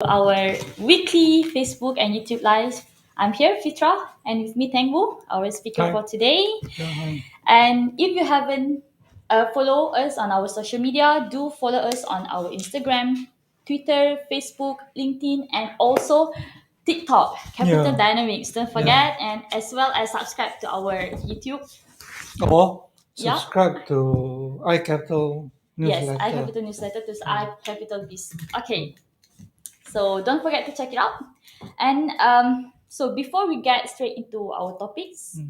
Our weekly Facebook and YouTube live. I'm here, Fitra, and with me, Teng Boo, our speaker Hi. for today. Yeah, hi. And if you haven't follow us on our social media, do follow us on our Instagram, Twitter, Facebook, LinkedIn, and also TikTok, Capital Yeah, Dynamics. Don't yeah. forget, and as well as subscribe to our YouTube. Or Yeah. subscribe to iCapital Yes, newsletter. iCapital newsletter to iCapital Biz. Okay. So don't forget to check it out. And so before we get straight into our topics,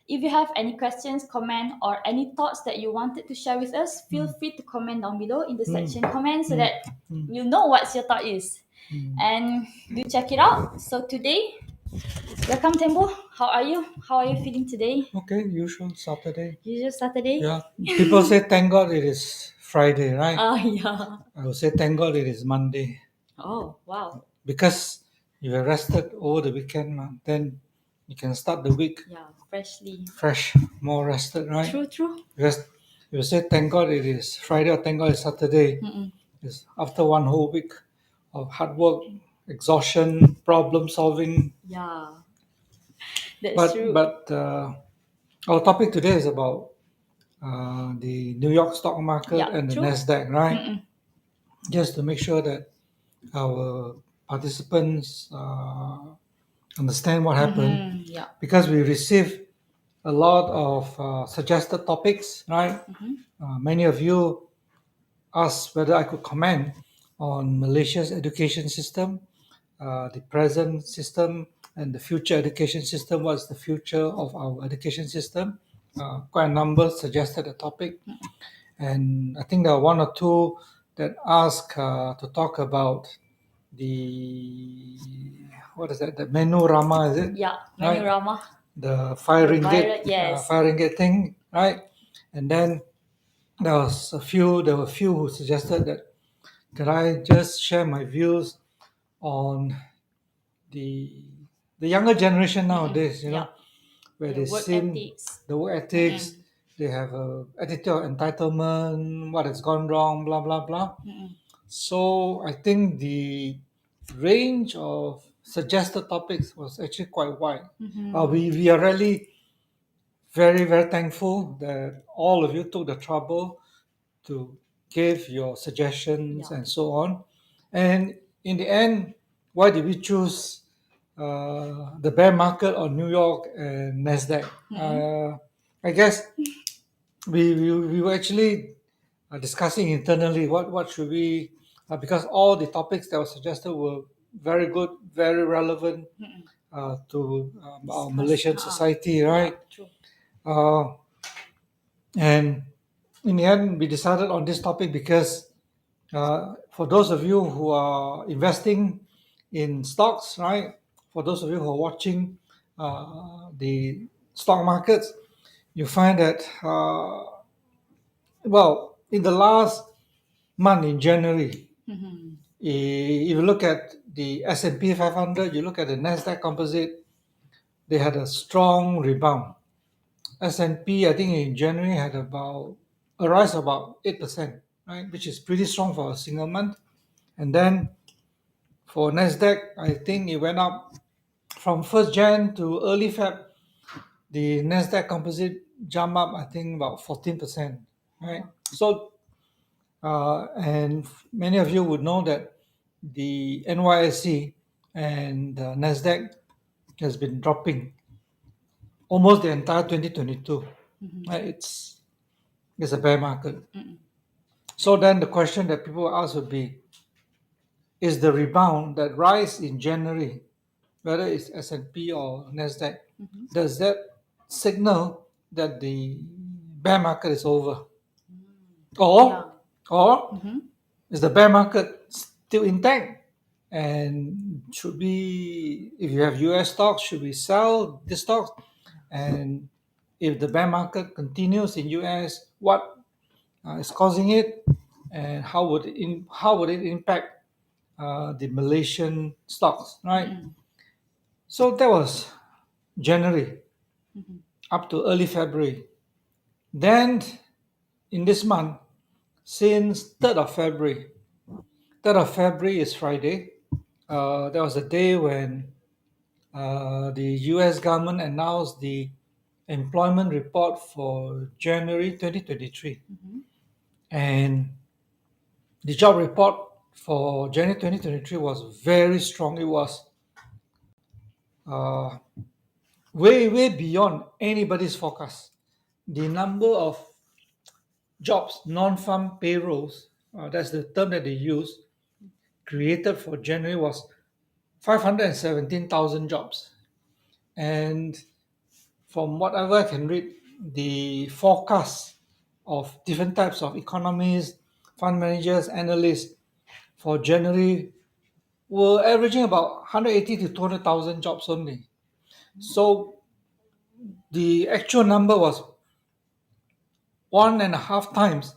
if you have any questions, comment, or any thoughts that you wanted to share with us, feel free to comment down below in the section comment so that we'll know what your thought is. And do check it out. So today, welcome Tembo. How are you? How are you feeling today? Okay, usual Saturday. Usual Saturday? Yeah. People say thank God it is Friday, right? Yeah. I would say thank God it is Monday. Oh, wow. Because you were rested over the weekend, then you can start the week Yeah, freshly. fresh, more rested, right? True. Because if you say thank God it is Friday or thank God it's Saturday, it's after one whole week of hard work, exhaustion, problem solving. Yeah, that's But true. but our topic today is about the New York stock market Yeah, and the true. Nasdaq, right? Just to make sure that our participants understand what happened, Yeah. because we received a lot of suggested topics, right? Many of you asked whether I could comment on Malaysia's education system, the present system, and the future education system. What's the future of our education system? Quite a number suggested a topic, and I think there are one or two that ask to talk about the what is that? The menu Rama, is it? Yeah, Right, Manurama. the five The ringgit, viral, yes. 5 ringgit thing, right? And then there were a few who suggested that could I just share my views on the the younger generation nowadays, Yeah. where The they work seem ethics. the work ethics, they have a attitude of entitlement, what has gone wrong, blah blah blah. So I think the range of suggested topics was actually quite wide. We are really very thankful that all of you took the trouble to give your suggestions Yeah. and so on. And in the end, why did we choose the bear market on New York and Nasdaq? I guess we were actually discussing internally what should we, because all the topics that were suggested were very good, very relevant to our Malaysian society, Yeah, right? true. Uh, and in the end, we decided on this topic because for those of you who are investing in stocks, right? For those of you who are watching the stock markets, you find that in the last month in January, if you look at the S&P 500, you look at the Nasdaq Composite, they had a strong rebound. S&P, I think in January had about a rise of about 8%, right, which is pretty strong for a single month. And then for Nasdaq, I think it went up from 1st Jan to early Feb. The Nasdaq Composite jumped up, I think, about 14%, right? So, and many of you would know that the NYSE and the Nasdaq has been dropping almost the entire 2022. Right? It's a bear market. So then the question that people ask would be, is the rebound, that rise in January, whether it's S&P or Nasdaq, does that signal that the bear market is over? Or or is the bear market still intact? And should we, if you have US stocks, should we sell the stocks? And if the bear market continues in US, what is causing it, and how would it impact the Malaysian stocks, right? So that was January up to early February. Then in this month, since 3rd of February is Friday, there was a day when the US government announced the employment report for January 2023. And the job report for January 2023 was very strong. It was uh, way beyond anybody's forecast. The number of jobs, non-farm payrolls, that's the term that they use, created for January was 517,000 jobs. And from whatever I can read, the forecast of different types of economists, fund managers, analysts for January were averaging about 180 to 200,000 jobs only. So the actual number was 1.5 times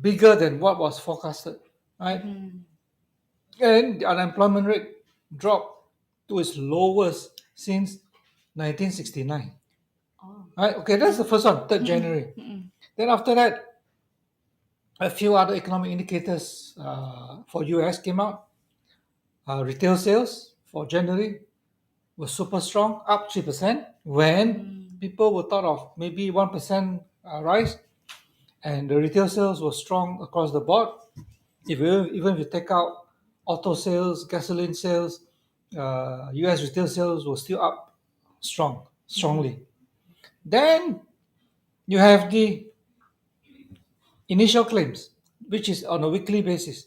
bigger than what was forecasted, right? And the unemployment rate dropped to its lowest since 1969. Oh. Right? Okay, that's the first one, 3rd January. Then after that, a few other economic indicators for US came out. Retail sales for January was super strong, up 3%, when people were thought of maybe 1% rise, and the retail sales were strong across the board. Even if you take out auto sales, gasoline sales, US retail sales were still up strongly. Then you have the initial claims, which is on a weekly basis.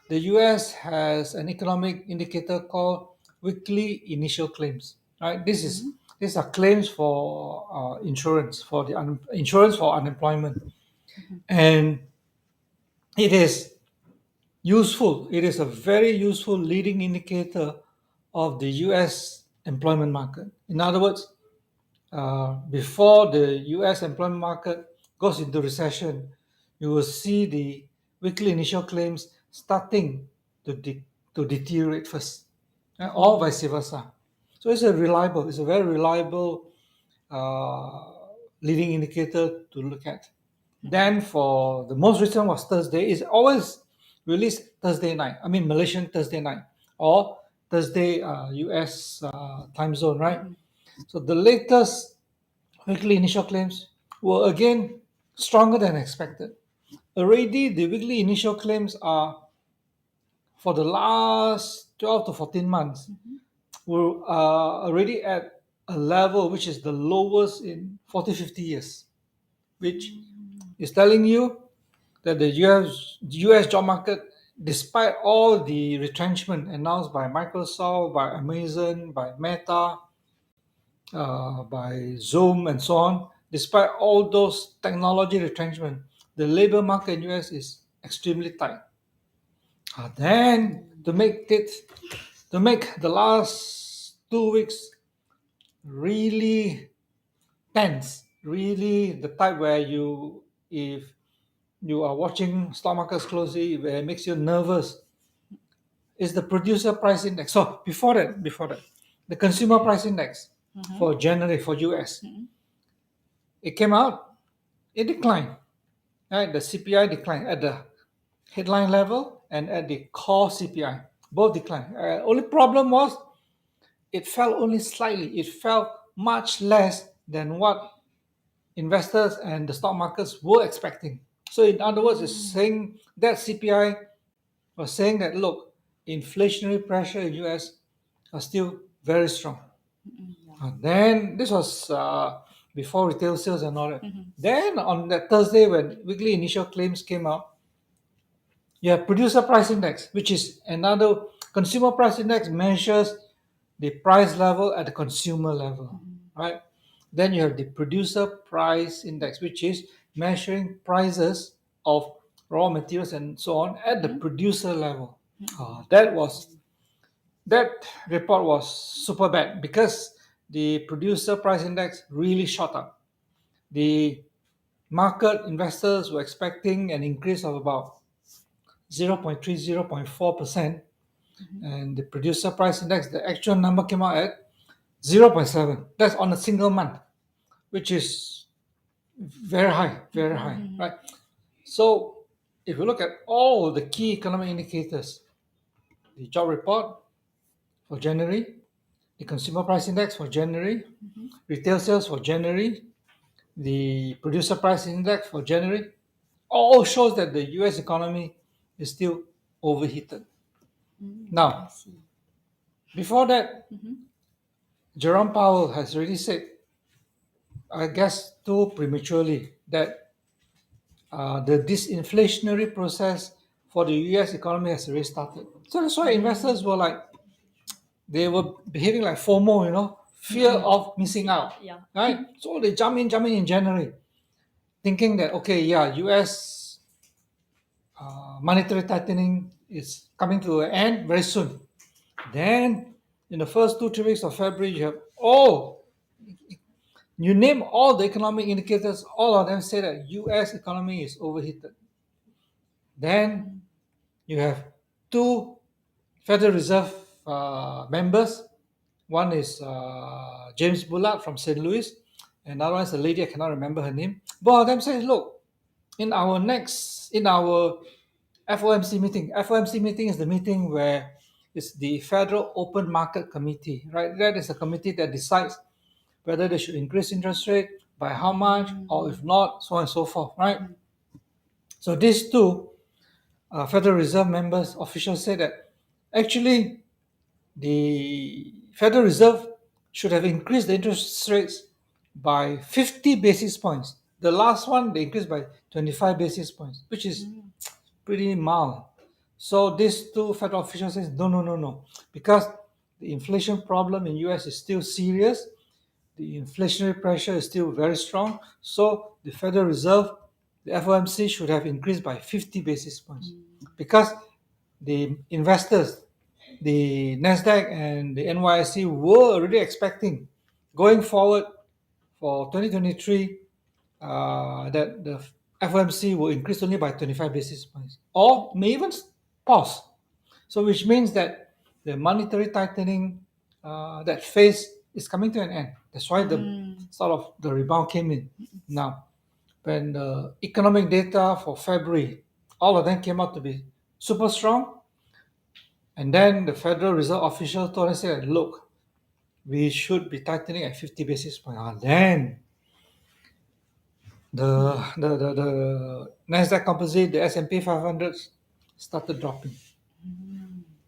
The US has an economic indicator called weekly initial claims. Right? These are claims for insurance for the insurance for unemployment, and it is useful. It is a very useful leading indicator of the US employment market. In other words, before the US employment market goes into recession, you will see the weekly initial claims starting to deteriorate first, or vice versa. So it's a very reliable uh, leading indicator to look at. Then for the most recent was Thursday. It's always released Thursday night. I mean Malaysian Thursday night or Thursday US time zone, right? So the latest weekly initial claims were again stronger than expected. Already, the weekly initial claims are for the last 12 to 14 months, we're already at a level which is the lowest in 40, 50 years, which is telling you that the US job market, despite all the retrenchment announced by Microsoft, by Amazon, by Meta, by Zoom and so on, despite all those technology retrenchment, the labor market in US is extremely tight. Then to make the last 2 weeks really tense, really the type where if you are watching stock markets closely, where it makes you nervous, is the producer price index. So before that, the consumer price index for January for US, it came out, it declined. Right, the CPI declined at the headline level and at the core CPI, both declined. Only problem was it fell only slightly. It fell much less than what investors and the stock markets were expecting. So, in other words, it's saying that CPI was saying that look, inflationary pressure in US are still very strong. Then this was before retail sales and all that. Then on that Thursday, when weekly initial claims came out, you have producer price index, which is another consumer price index measures the price level at the consumer level, right? Then you have the producer price index, which is measuring prices of raw materials and so on at the producer level. That report was super bad because the producer price index really shot up. The market investors were expecting an increase of about 0.3, 0.4%, and the producer price index, the actual number came out at 0.7. That's on a single month, which is very high, very high, right? So if you look at all the key economic indicators, the job report, for January, the consumer price index for January, retail sales for January, the producer price index for January, all shows that the US economy is still overheated. I Now, see. before that, Jerome Powell has already said, I guess too prematurely, that the disinflationary process for the US economy has already started. So that's why investors were like, they were behaving like FOMO, fear of missing out, Yeah. right? So they jump in January, thinking that, okay, yeah, US monetary tightening is coming to an end very soon. Then, in the first 2 3 weeks of February, you name all the economic indicators, all of them say that US economy is overheated. Then you have two Federal Reserve members. One is James Bullard from St. Louis, and another one is a lady, I cannot remember her name. Both of them say, look, in our FOMC meeting. FOMC meeting is the meeting where it's the Federal Open Market Committee, right? That is a committee that decides whether they should increase interest rate, by how much, or if not, so on and so forth, right? So these two Federal Reserve members, officials say that actually the Federal Reserve should have increased the interest rates by 50 basis points. The last one, they increased by 25 basis points, which is pretty mild. So these two federal officials say, no, no, no, no, because the inflation problem in US is still serious. The inflationary pressure is still very strong. So the Federal Reserve, the FOMC, should have increased by 50 basis points because the investors, the NASDAQ and the NYSE were already expecting going forward for 2023 that the FOMC will increase only by 25 basis points or may even pause. So, which means that the monetary tightening that phase is coming to an end. That's why the sort of the rebound came in. Now, when the economic data for February, all of them came out to be super strong, and then the Federal Reserve official told us that, look, we should be tightening at 50 basis points. Then the Nasdaq Composite, the S&P 500 started dropping.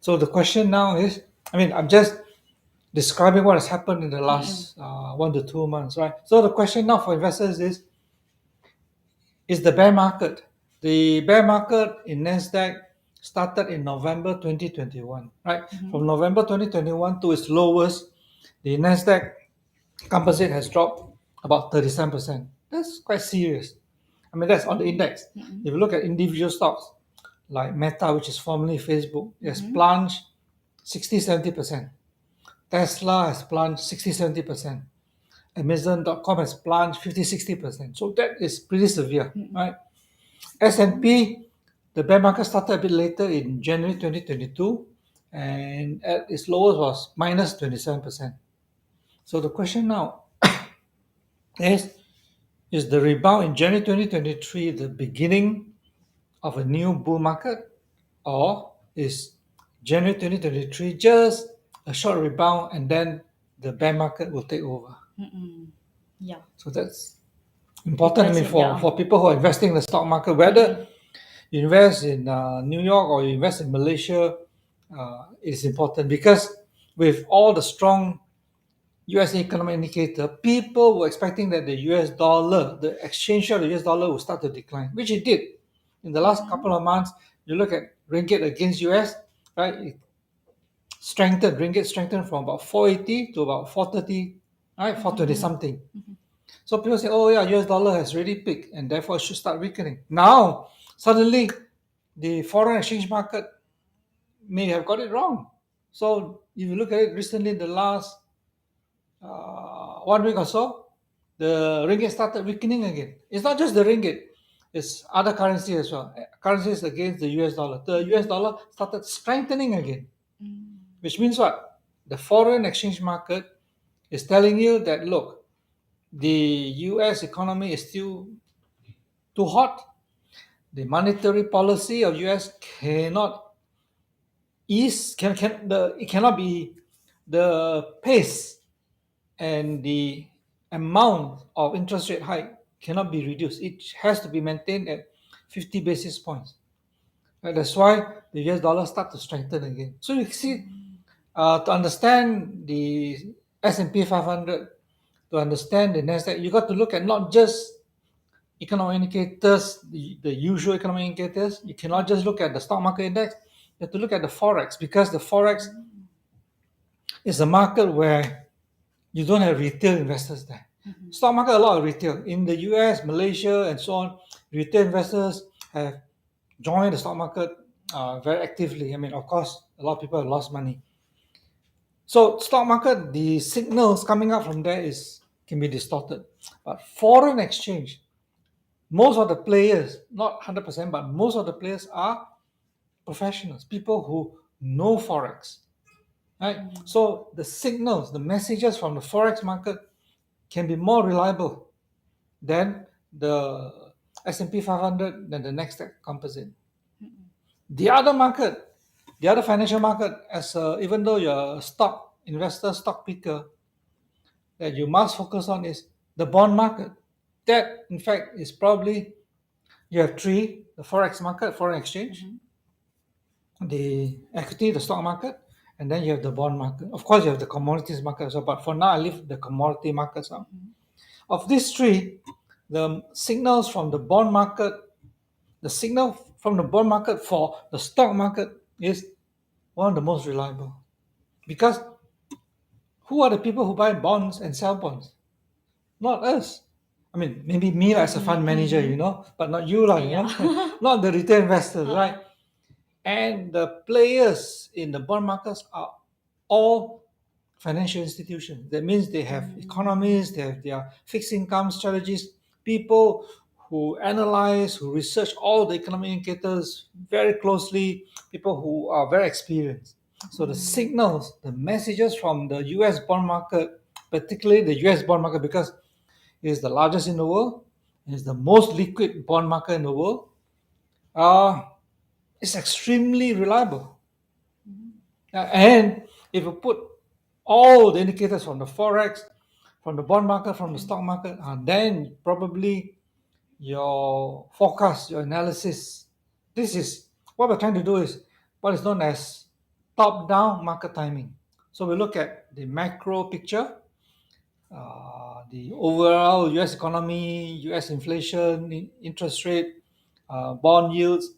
So the question now is, I'm just describing what has happened in the last 1 to 2 months, right? So the question now for investors is the bear market. The bear market in Nasdaq started in November 2021, right? From November 2021 to its lowest, the Nasdaq Composite has dropped about 37%. That's quite serious. That's on the index. If you look at individual stocks like Meta, which is formerly Facebook, it has plunged 60-70%. Tesla has plunged 60-70%. Amazon.com has plunged 50-60%. So that is pretty severe, right? S&P, the bear market started a bit later in January 2022, and at its lowest was minus 27%. So the question now is the rebound in January 2023 the beginning of a new bull market, or is January 2023 just a short rebound and then the bear market will take over? Yeah. So that's important Interesting, for people who are investing in the stock market, whether you invest in New York or you invest in Malaysia, it's important because with all the strong US economic indicator, people were expecting that the US dollar, the exchange rate of the US dollar will start to decline, which it did. In the last couple of months, you look at ringgit against US, right? Ringgit strengthened from about 480 to about 430, right? 420 something. So people say, oh yeah, US dollar has really peaked and therefore it should start weakening. Now, suddenly, the foreign exchange market may have got it wrong. So if you look at it recently, the last 1 week or so, the ringgit started weakening again. It's not just the ringgit, it's other currency as well. Currencies against the US dollar. The US dollar started strengthening again, which means what? The foreign exchange market is telling you that, look, the US economy is still too hot. The monetary policy of US cannot ease, it cannot be the pace and the amount of interest rate hike cannot be reduced. It has to be maintained at 50 basis points. Right? That's why the US dollar start to strengthen again. So you see, to understand the S&P 500, to understand the NASDAQ, you got to look at not just economic indicators, the usual economic indicators. You cannot just look at the stock market index. You have to look at the Forex, because the Forex is a market where you don't have retail investors there. Stock market, a lot of retail. In the US, Malaysia, and so on, retail investors have joined the stock market very actively. I mean, of course, a lot of people have lost money. So stock market, the signals coming out from there can be distorted. But foreign exchange, most of the players, not 100%, but most of the players are professionals, people who know Forex. Right? So the signals, the messages from the Forex market can be more reliable than the S&P 500, than the Nasdaq composite. The other market, the other financial market, even though you're a stock investor, stock picker, that you must focus on is the bond market. That, in fact, is probably, you have three: the Forex market, foreign exchange, the equity, the stock market, and then you have the bond market. Of course, you have the commodities market as well, but for now, I leave the commodity markets out. Of these three, the signals from the bond market, the signal from the bond market for the stock market is one of the most reliable. Because who are the people who buy bonds and sell bonds? Not us. I mean, maybe me as a fund manager, but not you, not the retail investors, right? And the players in the bond markets are all financial institutions. That means they have economists, they have their fixed income strategies, people who analyze, who research all the economic indicators very closely, people who are very experienced. So the signals, the messages from the US bond market, particularly the US bond market, because it is the largest in the world, it is the most liquid bond market in the world, it's extremely reliable. And if you put all the indicators from the Forex, from the bond market, from the stock market, then probably your forecast, your analysis, this is what we're trying to do, is what is known as top-down market timing. So we look at the macro picture, the overall US economy, US inflation, interest rate, bond yields,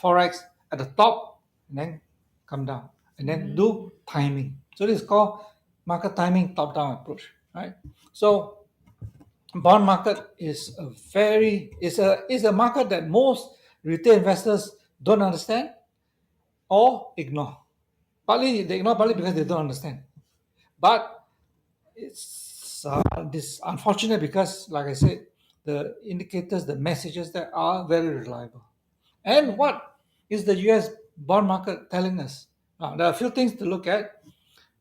Forex at the top, and then come down, and then do timing. So this is called market timing top-down approach, right? So bond market is a market that most retail investors don't understand or ignore. Partly they ignore, partly because they don't understand. But it's this unfortunate because, like I said, the indicators, the messages that are very reliable. And what is the US bond market telling us? Now, there are a few things to look at.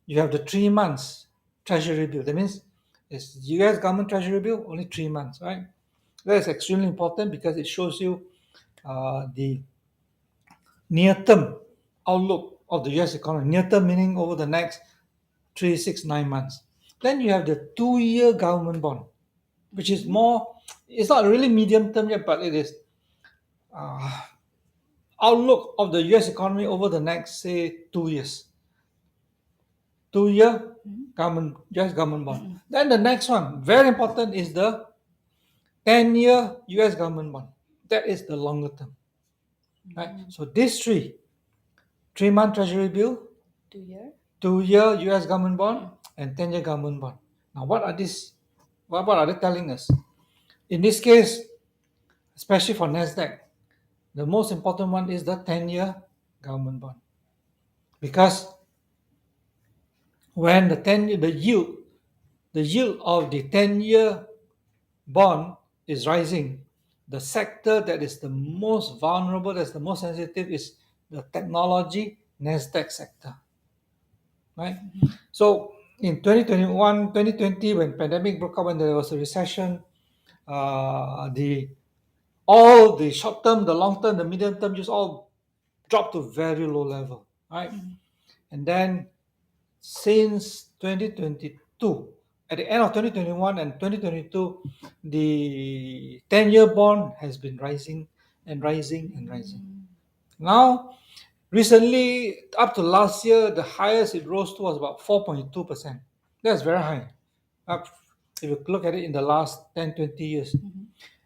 You have the 3 months treasury bill. That means it's US government treasury bill, only 3 months, right? That is extremely important because it shows you the near-term outlook of the US economy. Near-term meaning over the next 3, 6, 9 months. Then you have the 2-year government bond, which is more, it's not really medium term yet, but it is outlook of the US economy over the next, say, 2 years. 2-year US government bond. Then the next one, very important, is the 10-year US government bond. That is the longer term. Right? So these 3-month treasury bill, 2-year US government bond, and 10-year government bond. Now, what are these? What are they telling us? In this case, especially for NASDAQ, the most important one is the 10-year government bond. Because when the yield of the 10-year bond is rising, the sector that is the most vulnerable, that's the most sensitive, is the technology NASDAQ sector. Right? So in 2021, 2020, when pandemic broke out, when there was a recession, all the short term, the long term, the medium term just all dropped to very low level, right? And then since 2022. At the end of 2021 and 2022, the 10-year bond has been rising and rising and rising. Now, recently, up to last year, the highest it rose to was about 4.2%. That's very high. Up, if you look at it in the last 10, 20 years.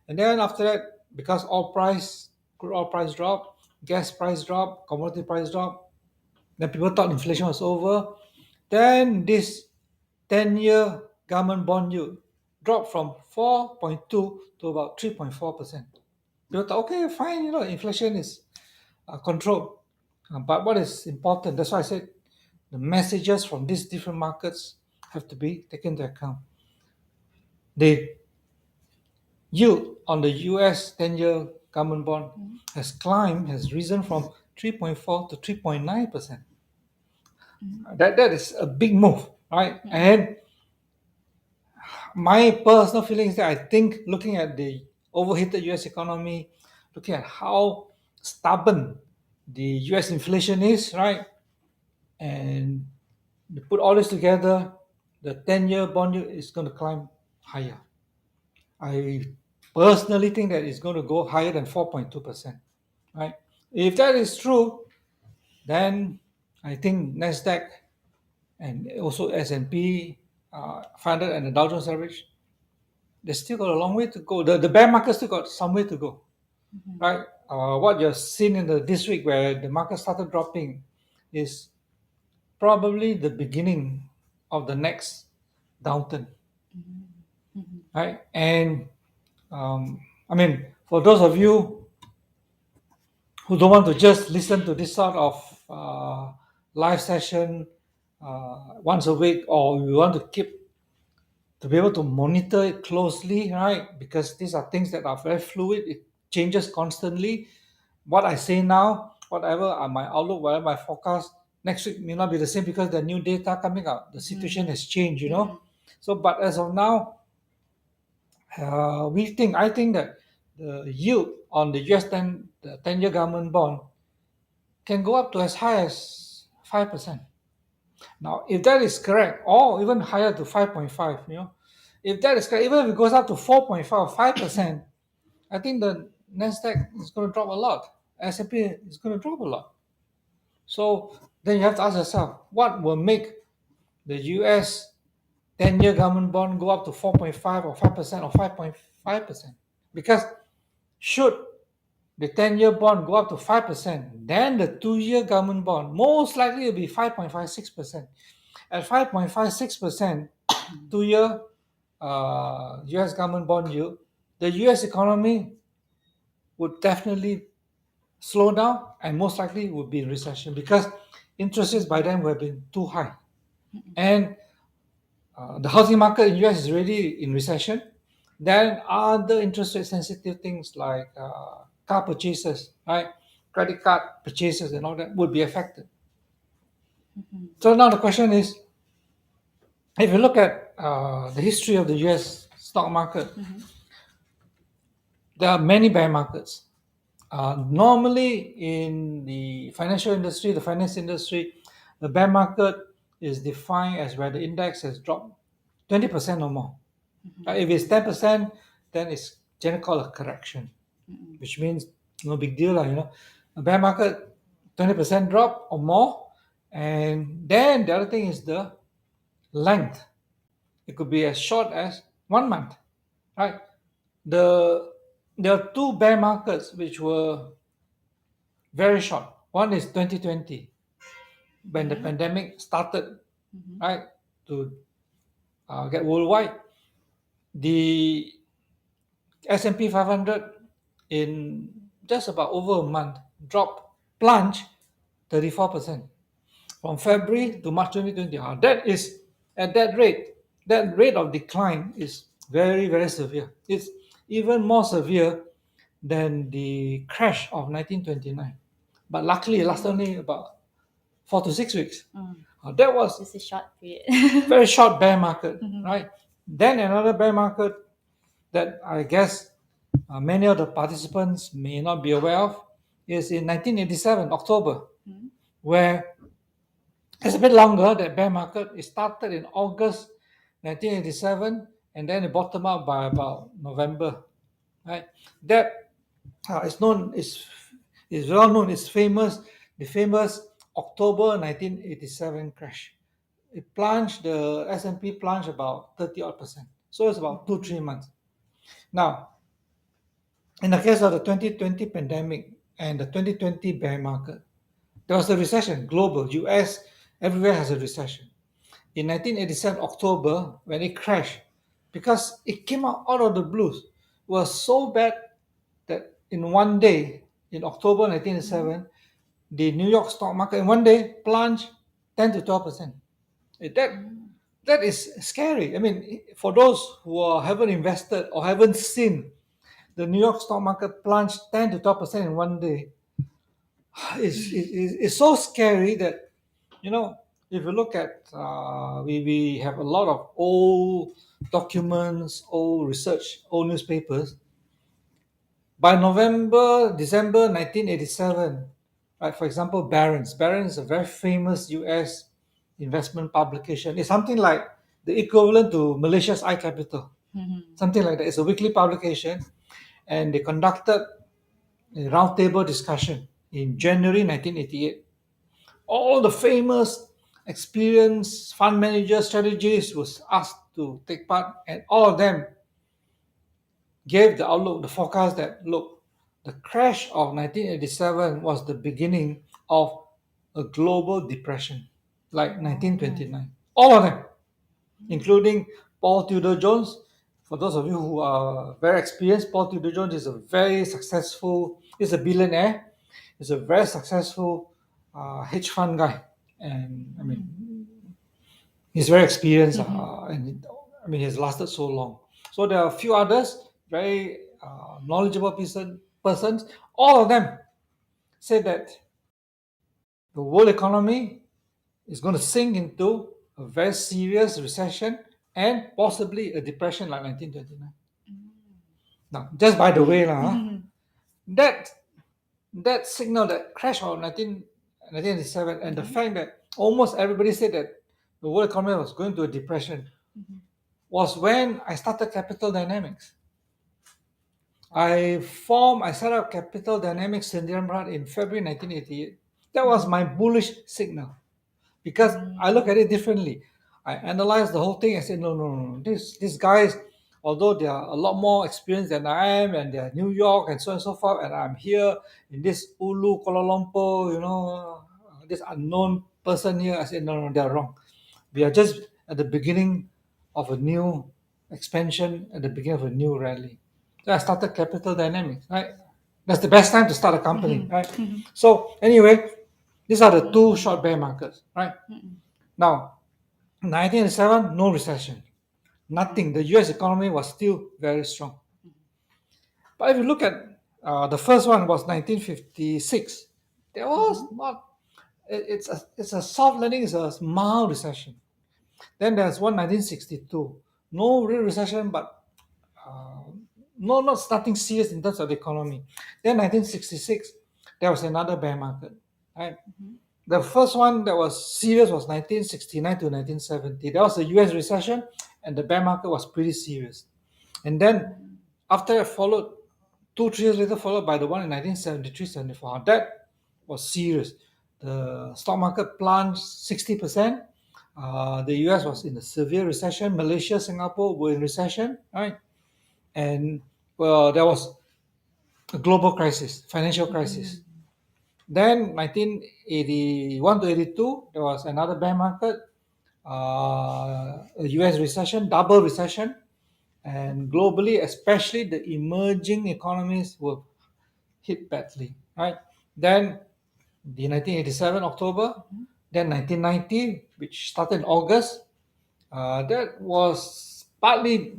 And then after that, because crude oil price dropped, gas price dropped, commodity price dropped, then people thought inflation was over. Then this 10-year government bond yield dropped from 4.2 to about 3.4%. People thought, okay, fine, inflation is controlled. But what is important, that's why I said the messages from these different markets have to be taken into account. The yield on the US 10-year government bond has risen from 3.4 to 3.9%. That is a big move, right? And my personal feeling is that I think looking at the overheated US economy, looking at how stubborn the US inflation is, right? And you put all this together, the 10-year bond yield is going to climb higher. I personally think that it's going to go higher than 4.2%, right? If that is true, then I think NASDAQ and also S&P 500 and the Dow Jones average, they still got a long way to go. The bear market still got some way to go, right? What you're seeing this week where the market started dropping is probably the beginning of the next downturn, right? And I mean, for those of you who don't want to just listen to this sort of live session once a week, or you want to be able to monitor it closely, right? Because these are things that are very fluid. It changes constantly. What I say now, whatever my outlook, whatever my forecast, next week may not be the same because there are new data coming out. The situation has changed, So, but as of now, I think that the yield on the US 10-year government bond can go up to as high as 5%. Now, if that is correct, or even higher to 5.5, if that is correct, even if it goes up to 4.5 or 5%, I think the NASDAQ is going to drop a lot. S&P is going to drop a lot. So then you have to ask yourself, what will make the US 10-year government bond go up to 4.5 or 5% or 5.5%? Because should the 10-year bond go up to 5%, then the 2-year government bond most likely will be 5.56%. At 5.56%, 2-year US government bond yield, the US economy would definitely slow down and most likely would be in recession because interest rates by then would have been too high. And the housing market in US is already in recession. Then other interest rate sensitive things like car purchases, right? Credit card purchases and all that would be affected. So now the question is, if you look at the history of the US stock market, there are many bear markets. Normally in the financial industry, the finance industry, the bear market is defined as where the index has dropped 20% or more. If it's 10%, then it's generally called a correction, which means no big deal. A bear market, 20% drop or more. And then the other thing is the length. It could be as short as 1 month, right? There are two bear markets which were very short. One is 2020, when the pandemic started, right, to get worldwide. The S&P 500 in just about over a month plunged 34% from February to March 2020. That is at that rate of decline is very, very severe. It's even more severe than the crash of 1929. But luckily, it lasted only about 4 to 6 weeks. That was Just a short period. very short bear market, right? Then another bear market that I guess many of the participants may not be aware of is in 1987, October, where It's a bit longer, that bear market. It started in August 1987 and then it bottomed out by about November. Right? That is known, is well known, it's famous, the famous October 1987 crash. It plunged, the S&P plunged about 30 odd percent. So it's about 2-3 months. Now, in the case of the 2020 pandemic and the 2020 bear market, there was a recession, global, US, everywhere has a recession. In 1987 October, when it crashed, because it came out of the blues, it was so bad that in one day, in October 1987, the New York stock market in one day plunged 10 to 12%. That is scary. I mean, for those who haven't invested or haven't seen the New York stock market plunged 10 to 12% in one day, it's so scary that, you know, if you look at, we have a lot of old documents, old research, old newspapers. By November, December 1987, right, for example, Barron's is a very famous US investment publication. It's something like the equivalent to Malaysia's iCapital, something like that. It's a weekly publication, and they conducted a roundtable discussion in January 1988. All the famous, experienced fund managers, strategists was asked to take part, and all of them gave the outlook, the forecast that, look, the crash of 1987 was the beginning of a global depression, like 1929. All of them, including Paul Tudor Jones. For those of you who are very experienced, Paul Tudor Jones is a very successful, he's a billionaire, he's a very successful hedge fund guy. And I mean, he's very experienced, and I mean, he's lasted so long. So there are a few others, very knowledgeable persons. All of them said that the world economy is going to sink into a very serious recession and possibly a depression like 1929. Now, just by the way, that that signal, that crash of 1987, and the fact that almost everybody said that the world economy was going to a depression, was when I started Capital Dynamics. I set up Capital Dynamics Sdn in February 1988. That was my bullish signal, because I look at it differently. I analyze the whole thing and say, no, no, no, no. These guys, although they are a lot more experienced than I am, and they're New York and so on and so forth, and I'm here in this Ulu, Kuala Lumpur, this unknown person here. I said, no, no, they're wrong. We are just at the beginning of a new expansion, at the beginning of a new rally. So I started Capital Dynamics, right? That's the best time to start a company, right? So anyway, these are the two short bear markets, right? Now, 1987, no recession, nothing. The US economy was still very strong. But if you look at the first one was 1956, there was not. It's a soft landing. It's a mild recession. Then there's one 1962, no real recession, but uh, no, not nothing serious in terms of the economy. Then 1966, there was another bear market, right? The first one that was serious was 1969 to 1970. There was a US recession, and the bear market was pretty serious. And then after it followed, 2 3 years later, followed by the one in 1973-74. That was serious. The stock market plunged 60%. The US was in a severe recession. Malaysia, Singapore were in recession, right? And well, there was a global crisis, financial crisis. Then 1981 to 82, there was another bear market, a US recession, double recession, and globally, especially the emerging economies were hit badly, right? Then the 1987 October, then 1990, which started in August, that was partly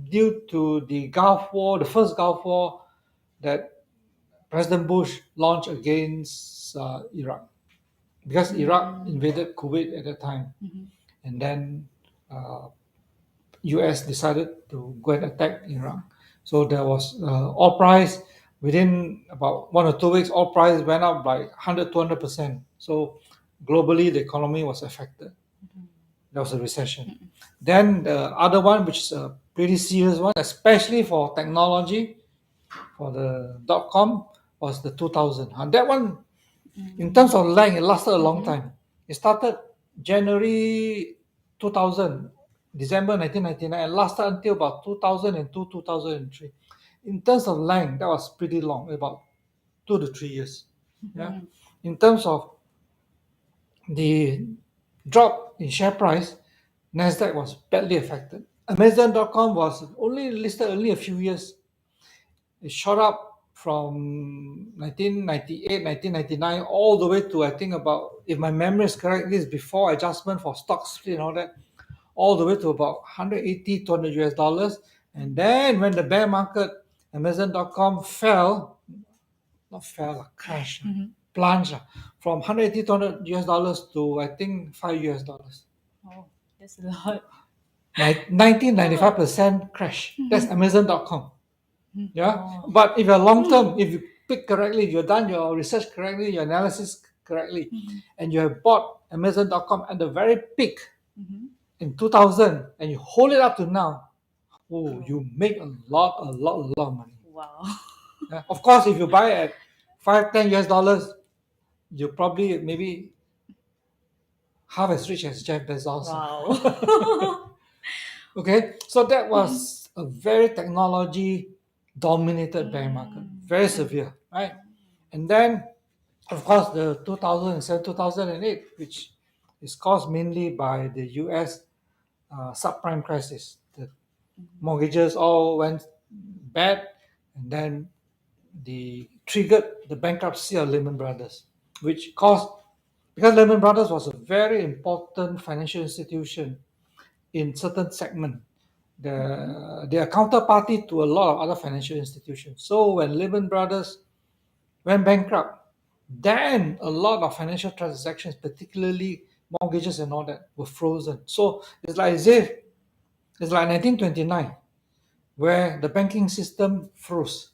due to the Gulf War, the first Gulf War that President Bush launched against Iraq, because Iraq invaded Kuwait at that time, and then US decided to go and attack Iraq. So there was oil price within about 1 or 2 weeks. Oil price went up by 100, 200%. So globally the economy was affected. There was a recession. Then the other one, which is a pretty serious one, especially for technology, for the .com, was the 2000. And that one, in terms of length, it lasted a long time. It started January 2000, December 1999, and lasted until about 2002, 2003. In terms of length, that was pretty long, about 2 to 3 years. Yeah. In terms of the drop in share price, NASDAQ was badly affected. Amazon.com was only listed only a few years. It shot up from 1998, 1999, all the way to, I think, about, if my memory is correct, this is before adjustment for stock split and all that, all the way to about 180, 200 US dollars. And then when the bear market, Amazon.com fell, not fell, crashed, plunged from 180, 200 US dollars to, I think, 5 US dollars. Oh, that's a lot. 1995% crash. That's Amazon.com. Yeah. But if you're long term, if you pick correctly, you've done your research correctly, your analysis correctly, and you have bought Amazon.com at the very peak in 2000, and you hold it up to now, oh, you make a lot of money. Wow. Yeah. Of course, if you buy at 5, 10 US dollars, you probably maybe half as rich as Jeff Bezos. Wow. Okay, so that was a very technology dominated bear market, very severe, right? And then, of course, the 2007, 2008, which is caused mainly by the US subprime crisis. The mortgages all went bad, and then the triggered the bankruptcy of Lehman Brothers, which caused, because Lehman Brothers was a very important financial institution in certain segment. They are counterparty to a lot of other financial institutions. So when Lehman Brothers went bankrupt, then a lot of financial transactions, particularly mortgages and all that, were frozen. So it's like as if it's like 1929, where the banking system froze.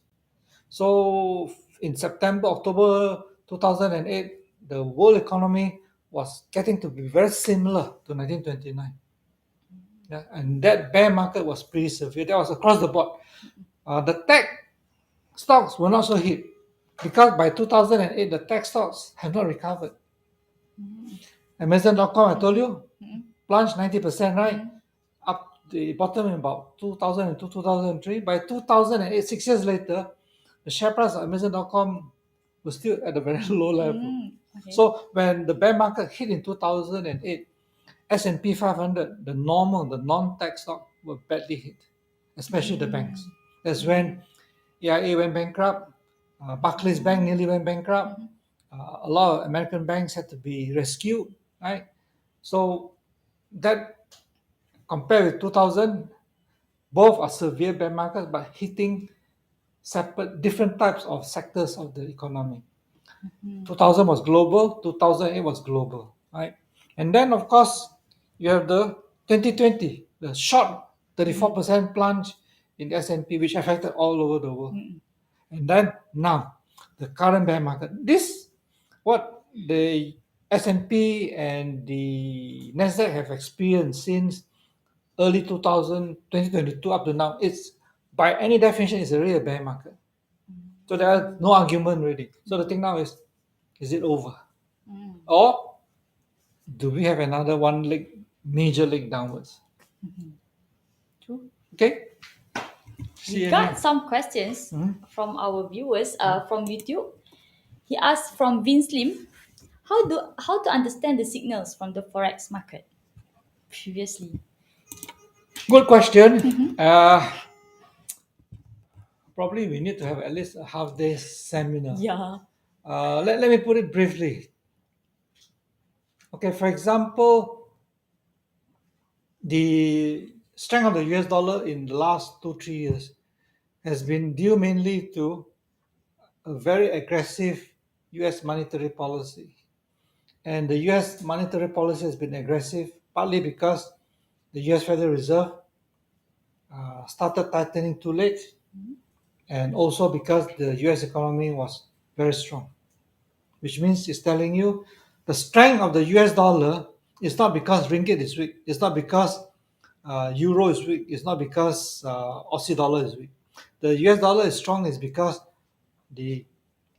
So in September, October 2008, the world economy was getting to be very similar to 1929. Yeah, and that bear market was pretty severe. That was across the board. The tech stocks were not so hit because by 2008, the tech stocks have not recovered. Amazon.com, I told you, plunged 90%, right? Up the bottom in about 2002, 2003. By 2008, 6 years later, the share price of Amazon.com was still at a very low level. Okay. So when the bear market hit in 2008, S&P 500, the normal, the non-tech stock were badly hit, especially the banks. That's when AIA went bankrupt, Barclays Bank nearly went bankrupt, a lot of American banks had to be rescued, right? So that, compared with 2000, both are severe bear markets, but hitting separate, different types of sectors of the economy. 2000 was global, 2008 was global, right? And then, of course, you have the 2020, the short 34% plunge in the S&P, which affected all over the world. And then now, the current bear market. This, what the S&P and the NASDAQ have experienced since early 2022 up to now, it's, by any definition, it's really a bear market. So there's no argument really. So the thing now is it over? Or do we have another one leg, major leg downwards? True. Okay. We got some questions from our viewers from YouTube. He asked from Vince Lim, how to understand the signals from the Forex market previously? Good question. Probably we need to have at least a half day seminar. Yeah. Let me put it briefly. Okay, for example, the strength of the US dollar in the last 2-3 years has been due mainly to a very aggressive US monetary policy. And the US monetary policy has been aggressive partly because the US Federal Reserve started tightening too late, and also because the US economy was very strong, which means it's telling you the strength of the US dollar is not because ringgit is weak. It's not because euro is weak. It's not because Aussie dollar is weak. The US dollar is strong is because the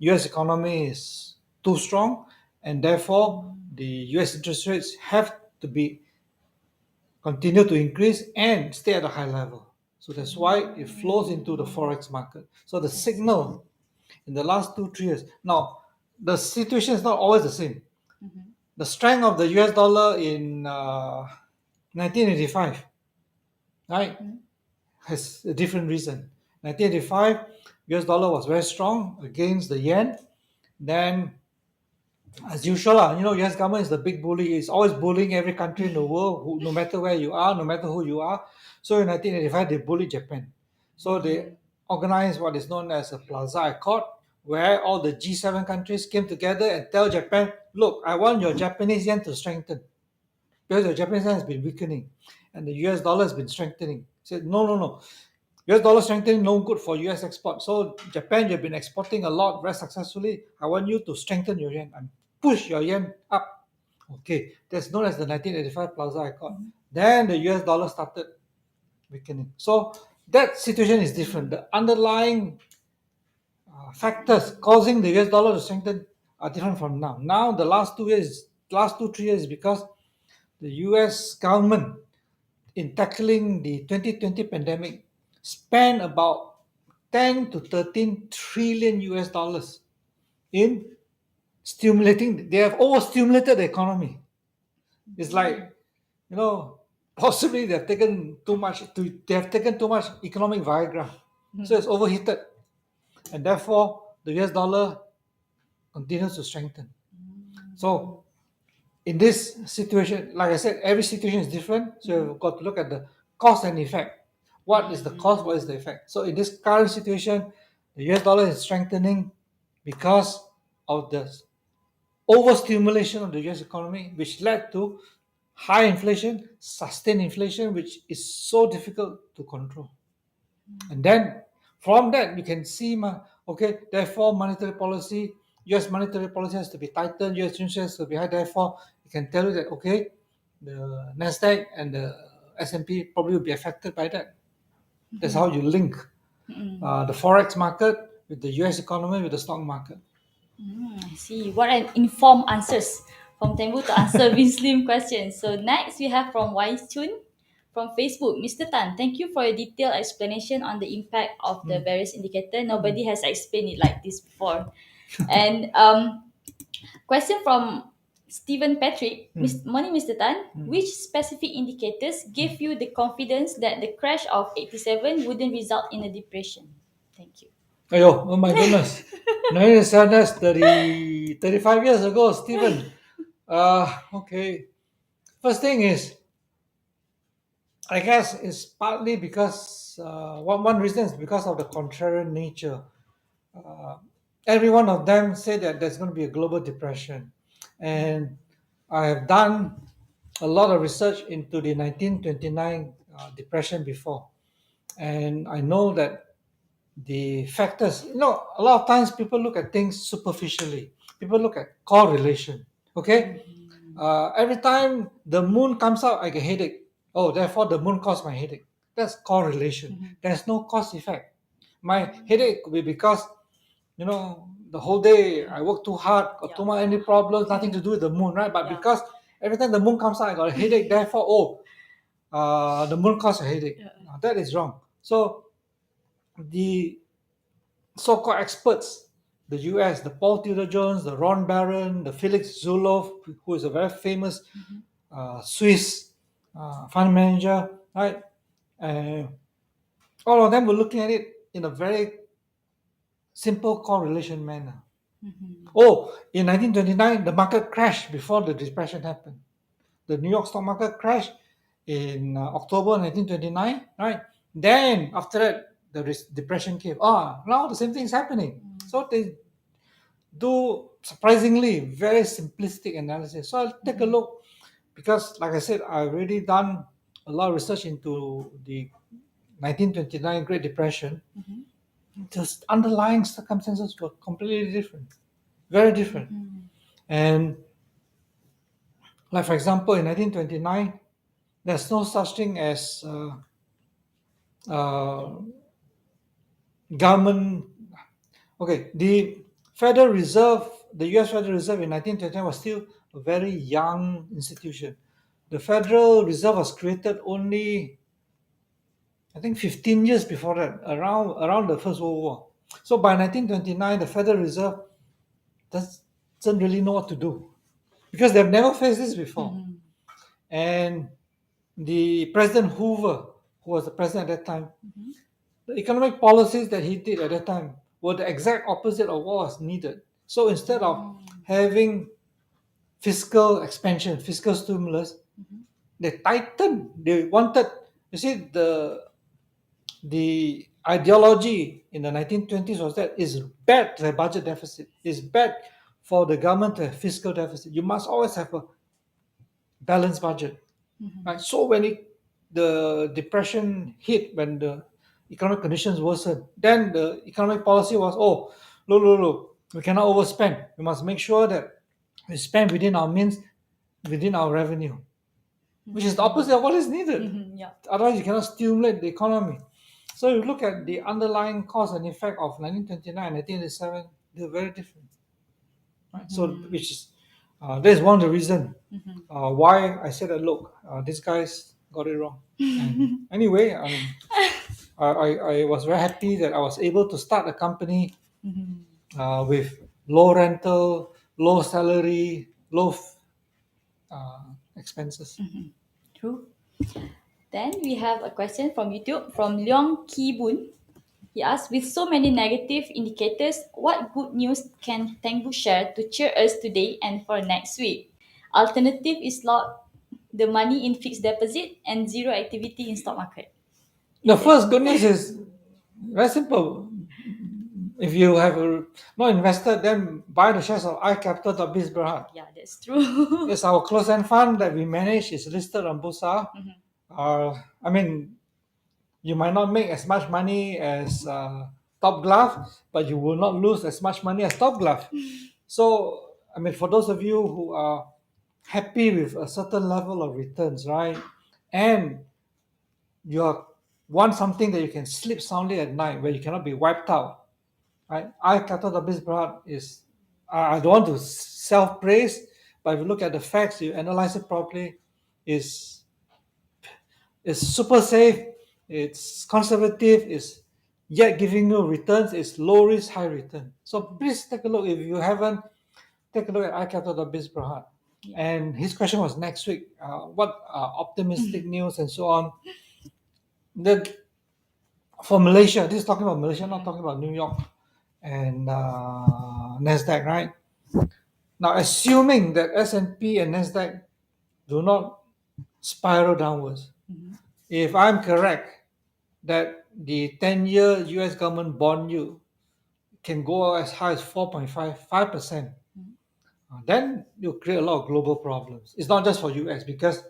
US economy is too strong, and therefore the US interest rates have to be continue to increase and stay at a high level. So that's why it flows into the Forex market. So the signal in the last 2-3 years. Now, the situation is not always the same. The strength of the US dollar in 1985, right, has a different reason. 1985, US dollar was very strong against the yen. Then, as usual, US government is the big bully. It's always bullying every country in the world, no matter where you are, no matter who you are. So in 1985, they bullied Japan. So they organized what is known as a Plaza Accord, where all the G7 countries came together and tell Japan, look, I want your Japanese yen to strengthen because your Japanese yen has been weakening and the US dollar has been strengthening. Said, no, no, no. US dollar strengthening no good for US export. So Japan, you've been exporting a lot very successfully. I want you to strengthen your yen and push your yen up. Okay, that's known as the 1985 Plaza Accord. Then the US dollar started weakening. So that situation is different. The underlying factors causing the US dollar to strengthen are different from now. Now the last 3 years, because the US government in tackling the 2020 pandemic spent about 10 to 13 trillion US dollars in stimulating. They have overstimulated the economy. It's like, possibly they have taken too much. They have taken too much economic Viagra, so it's overheated, and therefore the US dollar continues to strengthen. So in this situation, like I said, every situation is different. So you've got to look at the cause and effect. What is the cause? What is the effect? So in this current situation, the US dollar is strengthening because of the overstimulation of the US economy, which led to high inflation, sustained inflation, which is so difficult to control. And then from that, you can see, okay, therefore monetary policy, US monetary policy has to be tightened, US interest has to be high. Therefore, you can tell you that, okay, the NASDAQ and the S&P probably will be affected by that. That's how you link the Forex market with the US economy, with the stock market. I see. What an informed answers from Teng Boo to answer Vince Lim questions. So next we have from Wise Chun from Facebook. Mr. Tan, thank you for your detailed explanation on the impact of the various indicators. Nobody has explained it like this before. And question from Stephen Patrick. Morning, Mr. Tan. Which specific indicators give you the confidence that the crash of 87 wouldn't result in a depression? Thank you. Oh my goodness. 35 years ago, Stephen. Okay. First thing is, I guess it's partly because one reason is because of the contrarian nature. Every one of them say that there's going to be a global depression, and I have done a lot of research into the 1929 depression before, and I know that the factors. A lot of times people look at things superficially. People look at correlation. Okay, every time the moon comes out, I get headache. Oh, therefore the moon caused my headache. That's correlation. There's no cause effect. My headache could be because the whole day I work too hard, got too many problems, nothing to do with the moon, right? But because every time the moon comes out, I got a headache. Therefore, the moon caused a headache. That is wrong. So the so-called experts, the US, the Paul Tudor Jones, the Ron Barron, the Felix Zulauf, who is a very famous Swiss fund manager, right? All of them were looking at it in a very simple correlation manner. Oh, in 1929, the market crashed before the depression happened. The New York stock market crashed in October 1929, right? Then after that, the depression came. Now the same thing is happening. So they do surprisingly very simplistic analysis. So I'll take a look because, like I said, I've already done a lot of research into the 1929 Great Depression. Just underlying circumstances were completely different, very different, and Like for example, in 1929, there's no such thing as uh, government. Okay, the Federal Reserve, the U.S. Federal Reserve in 1929 was still a very young institution. The Federal Reserve was created only, I think, 15 years before that, around the First World War. So by 1929, the Federal Reserve doesn't really know what to do because they've never faced this before. And the President Hoover, who was the president at that time, the economic policies that he did at that time were the exact opposite of what was needed. So instead of having fiscal expansion, fiscal stimulus, they tightened. They wanted, you see, the ideology in the 1920s was that it's bad to have budget deficit. It's bad for the government to have fiscal deficit. You must always have a balanced budget. Right? So when the depression hit, when the economic conditions worsened, then the economic policy was, oh, look, we cannot overspend. We must make sure that we spend within our means, within our revenue, which is the opposite of what is needed. Yeah. Otherwise, you cannot stimulate the economy. So you look at the underlying cause and effect of 1929 and 1987, they're very different. Right? So, which is that is one of the reasons why I said that look, these guys got it wrong. And anyway, I was very happy that I was able to start a company with low rental, low salary, low expenses. True. Then we have a question from YouTube from Leong Ki Boon. He asked, with so many negative indicators, what good news can Teng Boo share to cheer us today and for next week? Alternative is lock the money in fixed deposit and zero activity in stock market. The first good news is very simple. If you have not invested, then buy the shares of iCapital.biz Berhad. Yeah, that's true. It's our closed-end fund that we manage. It's listed on Bursa. I mean, you might not make as much money as Top Glove, but you will not lose as much money as Top Glove. So, I mean, for those of you who are happy with a certain level of returns, right, and you want something that you can sleep soundly at night, where you cannot be wiped out, right? iCapital.biz Berhad is, I don't want to self-praise, but if you look at the facts, you analyze it properly, is it's super safe, it's conservative, it's yet giving you returns, it's low risk, high return. So please take a look. If you haven't, take a look at iCapital.biz Berhad. And his question was next week, what optimistic news and so on. For Malaysia, this is talking about Malaysia, not talking about New York and NASDAQ, right? Now, assuming that S&P and NASDAQ do not spiral downwards, if I'm correct that the 10-year US government bond yield can go as high as 4.55%, then you'll create a lot of global problems. It's not just for US, because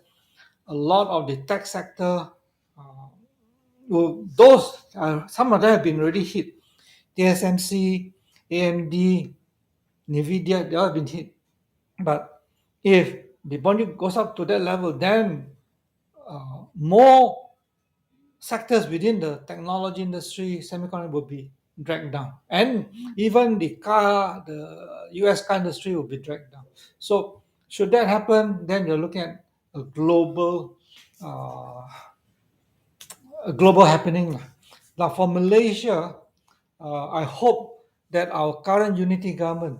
a lot of the tech sector, some of them have been already hit. TSMC, AMD, NVIDIA, they all have been hit. But if the bond yield goes up to that level, then more sectors within the technology industry, semiconductor, will be dragged down, and even the US car industry will be dragged down. So, should that happen, then you're looking at a global happening. Now, for Malaysia, I hope that our current unity government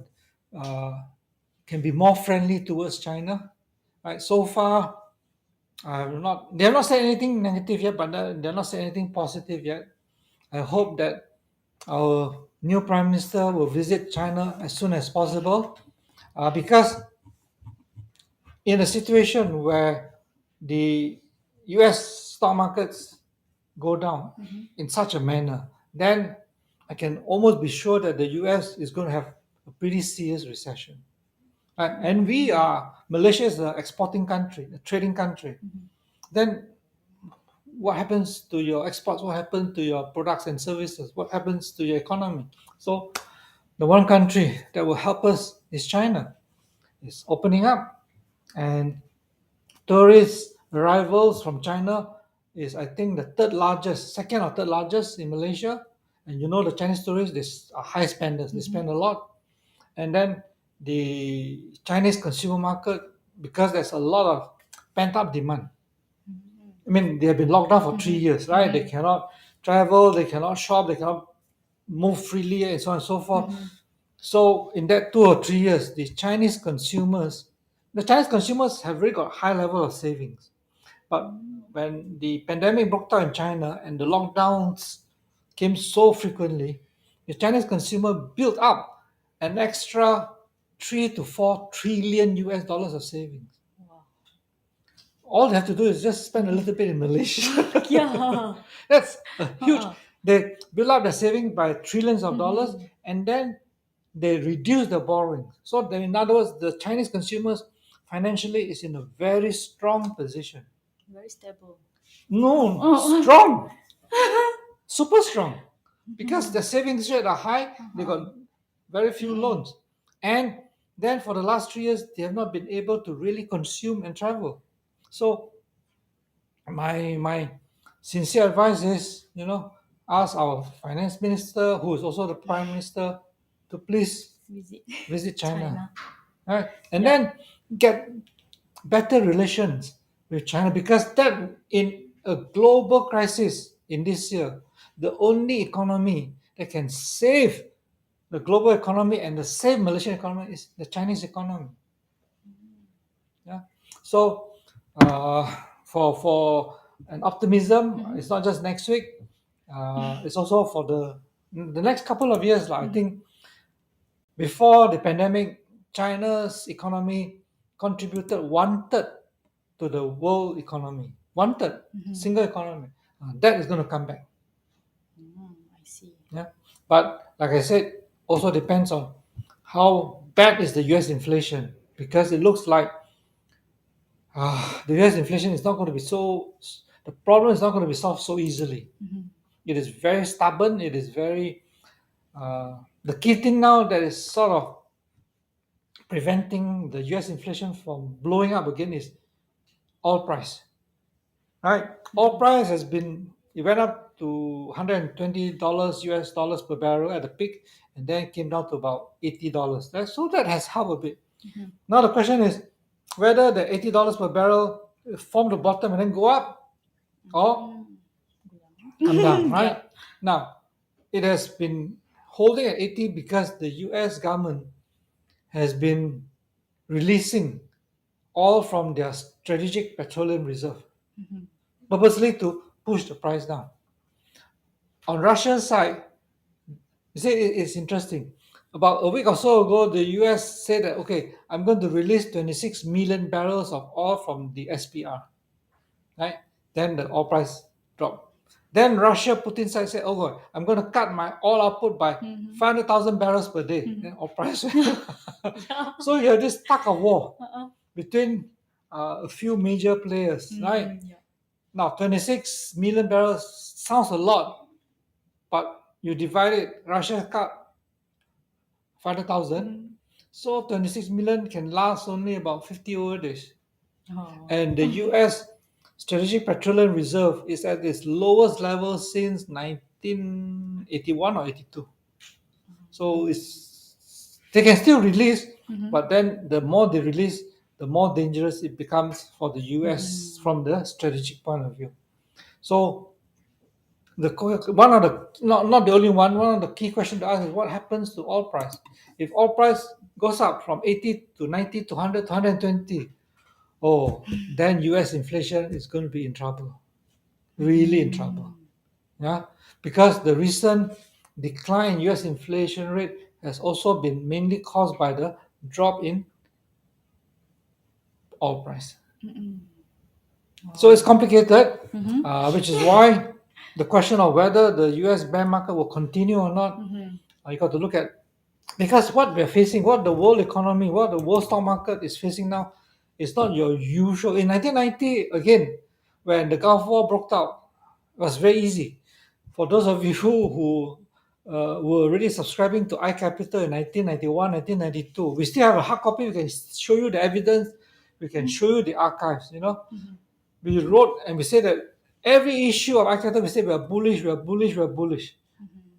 can be more friendly towards China. Right? So far, they have not said anything negative yet, but they're not saying anything positive yet. I hope that our new prime minister will visit China as soon as possible, because in a situation where the US stock markets go down in such a manner, then I can almost be sure that the US is going to have a pretty serious recession. And Malaysia is an exporting country, a trading country. Then what happens to your exports? What happens to your products and services? What happens to your economy? So the one country that will help us is China. It's opening up, and tourist arrivals from China is, I think, the second or third largest in Malaysia. And the Chinese tourists, they are high spenders. They spend a lot. And then the Chinese consumer market, because there's a lot of pent up demand. I mean, they have been locked down for 3 years, right? They cannot travel, they cannot shop, they cannot move freely, and so on and so forth. So, in that 2 or 3 years, the Chinese consumers have really got high level of savings. But when the pandemic broke out in China and the lockdowns came so frequently, the Chinese consumer built up an extra 3 to 4 trillion US dollars of savings. Wow. All they have to do is just spend a little bit in Malaysia. Yeah. That's a huge. They build up their savings by trillions of dollars, and then they reduce the borrowing. So, then, in other words, the Chinese consumers financially is in a very strong position. Very stable. No, strong, super strong, because the savings rate are high. They got very few loans, and then for the last 3 years, they have not been able to really consume and travel. So, my sincere advice is, ask our finance minister, who is also the prime minister, to please visit China. Right? And then get better relations with China, because that, in a global crisis in this year, the only economy that can save the global economy and the save Malaysian economy is the Chinese economy. Yeah. So, for an optimism, it's not just next week. It's also for the next couple of years. I think before the pandemic, China's economy contributed 1/3 to the world economy. 1/3, single economy. That is going to come back. I see. Yeah. But like I said, also depends on how bad is the US inflation, because it looks like the US inflation is not going to be the problem is not going to be solved so easily. It is very stubborn. It is very, the key thing now that is sort of preventing the US inflation from blowing up again is oil price. Right? Oil price it went up to $120 US dollars per barrel at the peak, and then came down to about $80. So that has helped a bit. Now the question is whether the $80 per barrel form the bottom and then go up or come down, right? Now, it has been holding at 80 because the US government has been releasing oil from their strategic petroleum reserve, purposely to push the price down. On Russia's side, you see, it's interesting. About a week or so ago, the US said that, okay, I'm going to release 26 million barrels of oil from the SPR. Right? Then the oil price dropped. Then Russia, Putin side said, oh God, I'm going to cut my oil output by 500,000 barrels per day. Then oil price. So you have this tug of war between a few major players, right? Now, 26 million barrels sounds a lot, but you divide it, Russia cut 500,000, so 26 million can last only about 50 over days. And the US Strategic Petroleum Reserve is at its lowest level since 1981 or 82. So they can still release, but then the more they release, the more dangerous it becomes for the US from the strategic point of view. So one of the not the only one of the key questions to ask is what happens to oil price. If oil price goes up from 80 to 90 to 100 to 120, then US inflation is going to be in trouble, really in trouble. Yeah, because the recent decline in US inflation rate has also been mainly caused by the drop in oil price. So it's complicated, which is why the question of whether the US bear market will continue or not, you got to look at, because what we're facing, what the world economy, what the world stock market is facing now is not your usual. In 1990, again, when the Gulf War broke out, it was very easy. For those of you who were already subscribing to iCapital in 1991, 1992, we still have a hard copy. We can show you the evidence. We can show you the archives. We wrote and we said that every issue of architecture, we said we are bullish, we are bullish, we are bullish.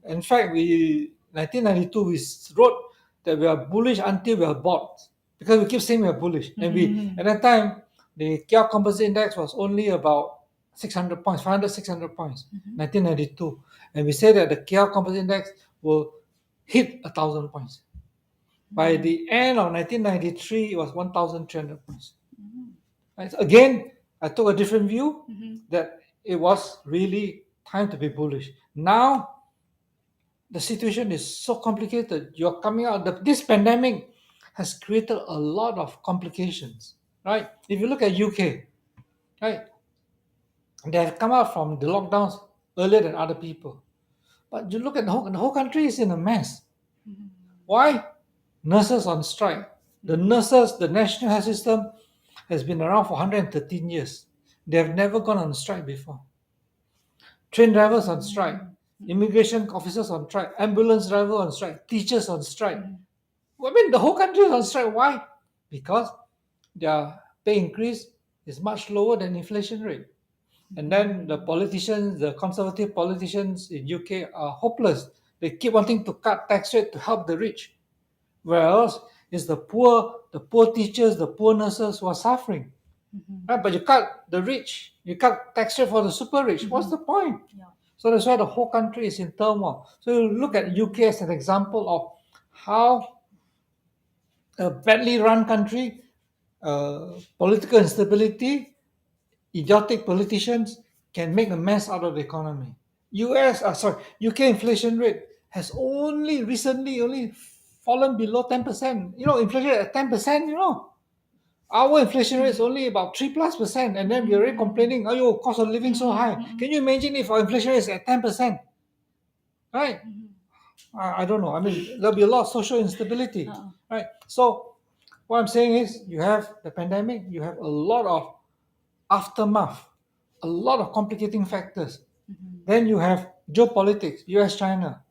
In fact, 1992 we wrote that we are bullish until we are bought, because we keep saying we are bullish. And we at that time the Kia Composite Index was only about 600 points, 500, 600 points, 1992, and we said that the Kia Composite Index will hit 1,000 points. By the end of 1993, it was 1,300 points. Right? Again, I took a different view that it was really time to be bullish. Now, the situation is so complicated. You're coming out. This pandemic has created a lot of complications, right? If you look at UK, right, they have come out from the lockdowns earlier than other people. But you look at the whole country is in a mess. Why? Nurses on strike. The national health system has been around for 113 years. They have never gone on strike before. Train drivers on strike, immigration officers on strike, ambulance driver on strike, teachers on strike. I mean, the whole country is on strike. Why? Because their pay increase is much lower than inflation rate. And then the politicians, the conservative politicians in UK are hopeless. They keep wanting to cut tax rate to help the rich. Whereas it's the poor teachers, the poor nurses who are suffering. Right? But you cut the rich, you cut tax rate for the super rich. What's the point? Yeah. So that's why the whole country is in turmoil. So you look at UK as an example of how a badly run country, political instability, idiotic politicians can make a mess out of the economy. UK inflation rate has only recently fallen below 10%. Inflation at 10%. Our inflation rate is only about 3+%, and then we're already complaining, oh, your cost of living so high. Can you imagine if our inflation rate is at 10%? Right? I don't know. I mean, there'll be a lot of social instability. Right? So what I'm saying is, you have the pandemic, you have a lot of aftermath, a lot of complicating factors. Then you have geopolitics, US China,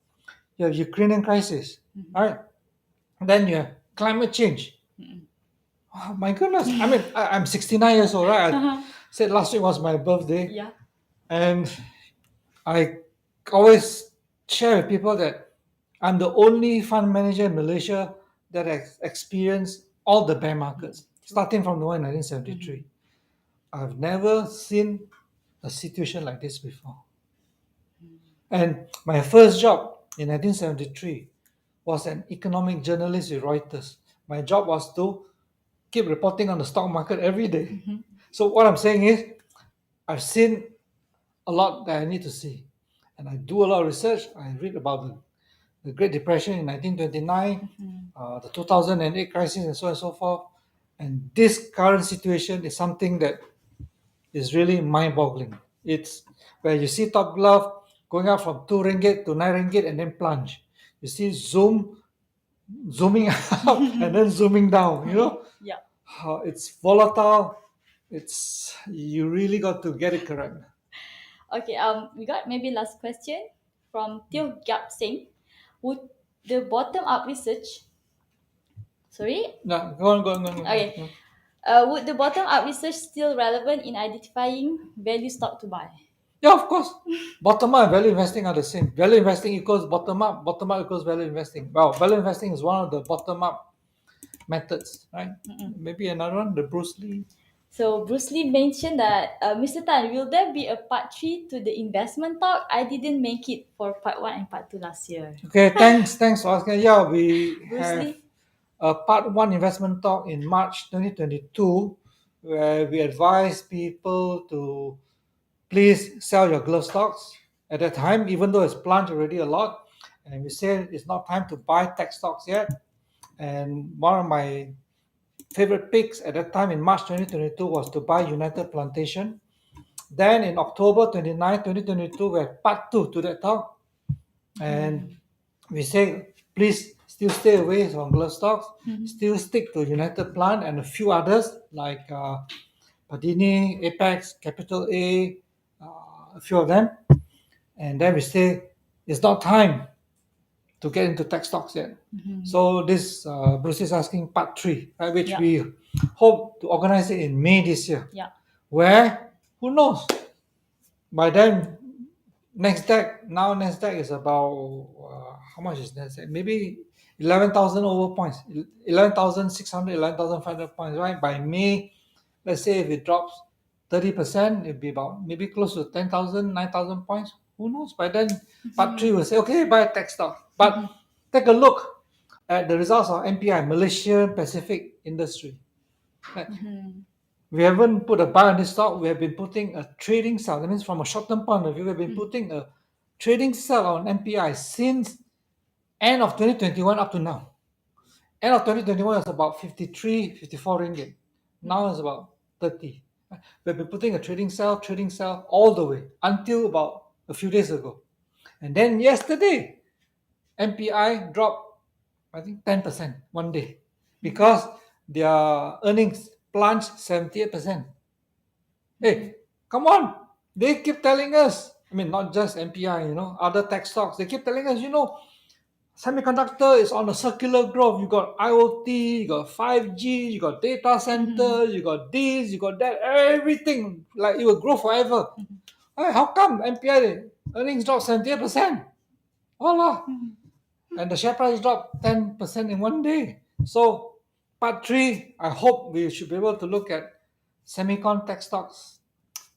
you have Ukrainian crisis, right? Then you have climate change. Oh my goodness. I mean, I'm 69 years old, right? I said last week was my birthday. Yeah. And I always share with people that I'm the only fund manager in Malaysia that has experienced all the bear markets, starting from the one in 1973. I've never seen a situation like this before. And my first job in 1973 was an economic journalist with Reuters. My job was to keep reporting on the stock market every day. So what I'm saying is, I've seen a lot that I need to see. And I do a lot of research. I read about the Great Depression in 1929, the 2008 crisis, and so on and so forth. And this current situation is something that is really mind-boggling. It's where you see Top Glove going up from 2 ringgit to 9 ringgit and then plunge. You see zooming up and then zooming down. Yeah. It's volatile. You really got to get it correct. Okay. We got maybe last question from Teo Gyap Singh. Would the bottom up research? Sorry. No, go on. Okay. Would the bottom up research still relevant in identifying value stock to buy? Yeah, of course. Bottom up and value investing are the same. Value investing equals bottom up equals value investing. Well, value investing is one of the bottom up methods, right? Maybe another one, the Bruce Lee. So Bruce Lee mentioned that, Mr. Tan, will there be a part 3 to the investment talk? I didn't make it for part 1 and part 2 last year. Okay, thanks for asking. Yeah, we Bruce have Lee? a part 1 investment talk in March 2022, where we advise people to please sell your glove stocks at that time, even though it's plunged already a lot. And we said it's not time to buy tech stocks yet. And one of my favorite picks at that time in March 2022 was to buy United Plantation. Then in October 29, 2022, we had part 2 to that talk. And we say, please still stay away from glove stocks, still stick to United Plant and a few others like Padini, Apex, Capital A, a few of them. And then we say, it's not time to get into tech stocks yet. So this Bruce is asking part 3, right, which Yeah. we hope to organize it in May this year. Yeah. Where, who knows? By then, NASDAQ is about how much is NASDAQ? Maybe 11,000 over points, 11,600, 11,500 points, right? By May, let's say if it drops 30%, it'd be about maybe close to 10,000, 9,000 points. Who knows? By then, part 3 will say, okay, buy a tech stock. But take a look at the results of MPI, Malaysian Pacific Industry. Right? We haven't put a buy on this stock. We have been putting a trading sell. That means from a short-term point of view, we've been putting a trading sell on MPI since end of 2021 up to now. End of 2021 was about 53, 54 ringgit. Now it's about 30. We've been putting a trading sell all the way until about a few days ago. And then yesterday, MPI dropped, I think, 10% one day because their earnings plunged 78%. Hey, come on. They keep telling us, I mean, not just MPI, other tech stocks, they keep telling us, semiconductor is on a circular growth. You got IoT, you got 5G, you got data center, you got this, you got that, everything. Like it will grow forever. Hey, how come MPI earnings dropped 78%? Voila. And the share price dropped 10% in one day. So, part 3, I hope we should be able to look at semicon tech stocks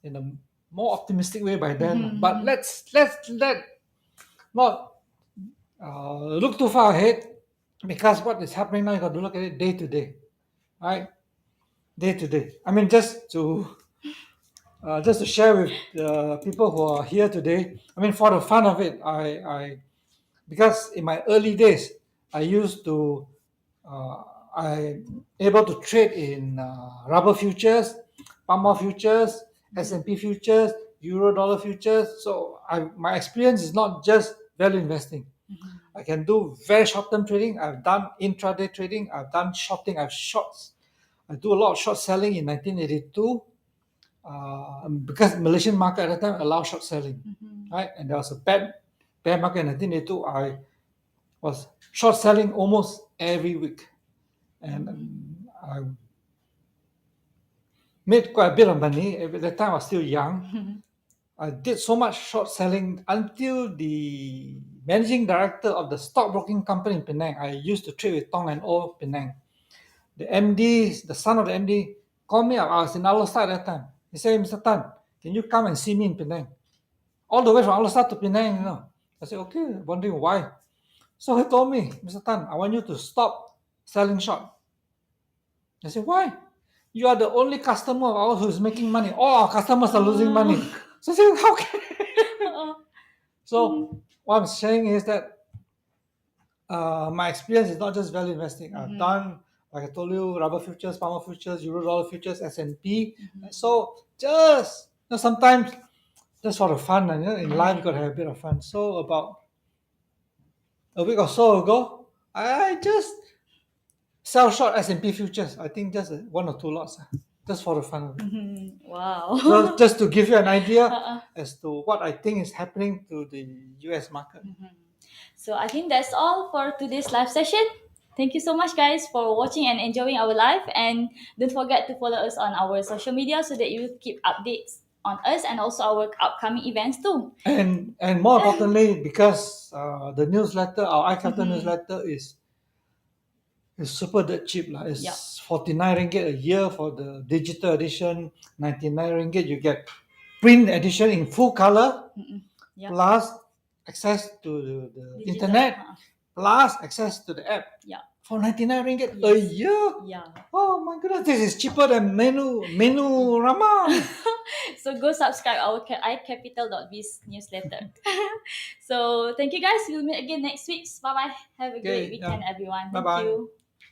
in a more optimistic way by then. But let's not look too far ahead, because what is happening now, you got to look at it day to day, right? Day to day. I mean, just to share with the people who are here today. I mean, for the fun of it, because in my early days, I used to I able to trade in rubber futures, palm oil futures, S&P futures, euro dollar futures. So my experience is not just value investing. I can do very short-term trading. I've done intraday trading. I've done shorting. I've shorts. I do a lot of short selling in 1982 because Malaysian market at the time allowed short selling, right? And there was a bear market in 1982. I was short selling almost every week, and I made quite a bit of money. At that time, I was still young. I did so much short selling until the managing director of the stockbroking company in Penang. I used to trade with Tong and O Penang. The MD, the son of the MD, called me up. I was in Alostar at that time. He said, "Mr. Tan, can you come and see me in Penang?" All the way from Alostar to Penang, I said, "Okay," wondering why. So he told me, "Mr. Tan, I want you to stop selling short." I said, "Why? You are the only customer of ours who's making money. All our customers are losing money." So I said, "How can?" So what I'm saying is that my experience is not just value investing. I've done, like I told you, rubber futures, palm oil futures, euro dollar futures, S&P. So just sometimes just for the fun, and in life you got to have a bit of fun. So about a week or so ago, I just sell short S&P futures. I think just 1 or 2 lots, just for the fun of it. Wow. So just to give you an idea as to what I think is happening to the US market. So I think that's all for today's live session. Thank you so much, guys, for watching and enjoying our live. And don't forget to follow us on our social media so that you keep updates on us and also our upcoming events too. And more importantly, because the newsletter, our iCapital newsletter is super that cheap. It's 49 ringgit a year for the digital edition, 99 ringgit you get print edition in full color, plus access to the internet, plus access to the app. For 99 ringgit a year. Oh my goodness, this is cheaper than menu Rama. So go subscribe our iCapital.biz newsletter. So thank you guys. We'll meet again next week. Bye bye. Have a great weekend, everyone. Thank you.